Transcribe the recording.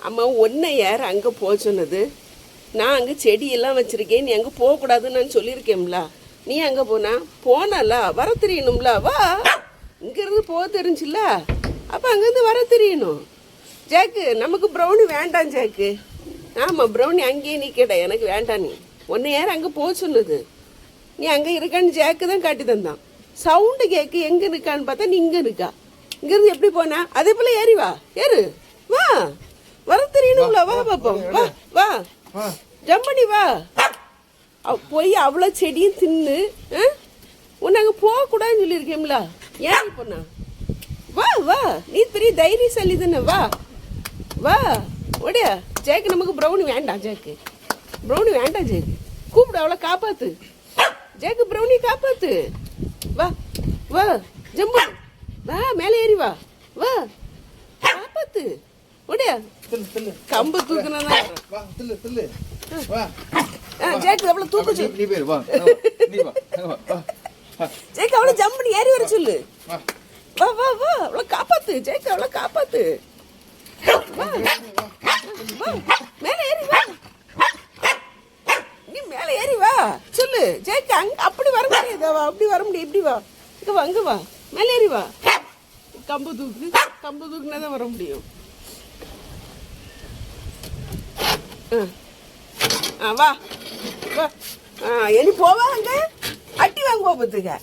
அம்மா ஒன்றை யார் அங்கே போக சொன்னது? நான் அங்கே செடியெல்லாம் வச்சுருக்கேன், நீ அங்கே போகக்கூடாதுன்னு நான் சொல்லியிருக்கேன்ல. நீ அங்கே போனால வர தெரியணும்ல. வா, இங்கேருந்து போக தெரிஞ்சில்ல, அப்போ அங்கேருந்து வர தெரியணும். ஜாக்கு, நமக்கு ப்ரௌனி வேண்டாம் ஜாக்கு. ஆமாம், ப்ரௌனி அங்கேயே நிற்கடா, எனக்கு வேண்டாம். நீ ஒன்றை யார் அங்கே போக சொன்னது? நீ அங்கே இருக்கான்னு ஜாக்கு தான் காட்டி தந்தான். சவுண்டு கேட்கு, எங்கே இருக்கான்னு பார்த்தா நீ இங்கே இருக்கா. இங்கேருந்து எப்படி போனா? அதே போல் ஏறி வா, ஏறு வா, வர தெரியணும்ல. வா பாப்போம், வா வா, ஜம்ப் பண்ணி வா. போய் அவ்வளோ செடியும் தின்னு உன்னை அங்கே போகக்கூடாதுன்னு சொல்லியிருக்கேன்ல. ஏன் போனா? வா வா, நீ பெரிய தைரியசாலி தானே. வா வா, ஓடியா. ஜேக்கு, நமக்கு ப்ரௌனி வேண்டாம் ஜேக்கு, ப்ரௌனி வேண்டாம் ஜேக்கு. கூப்பிடு, அவளை காப்பாத்து ஜேக்கு, ப்ரௌனி காப்பாத்து. வா வா, ஜம்பு வா, மேலே ஏறி வா, வா காப்பாத்து, ஓடியா. கம்பு தூக்குனா ஜேக்கு அவளை தூக்க சொல்லு. ஜேக்கு அவளை ஜம்ப் பண்ணி ஏறி வர சொல்லு. வா வா வா, அவளை காப்பாத்து ஜேக்கு, அவளை காப்பாத்து. வா வா, மேலே ஏறி வா, நீ மேலே ஏறி வா சொல்லு ஜேக்கு. அங்க அப்படி வர முடியாது, அப்படி வர முடியும். இப்படி வா, இங்க வா, அங்க வா, மேலே ஏறி வா. கம்பு தூக்கு, கம்பு தூக்குனா தான் வர முடியும். வா வா, இனி போவா, அங்க அட்டி வாங்குவா பார்த்துக்க.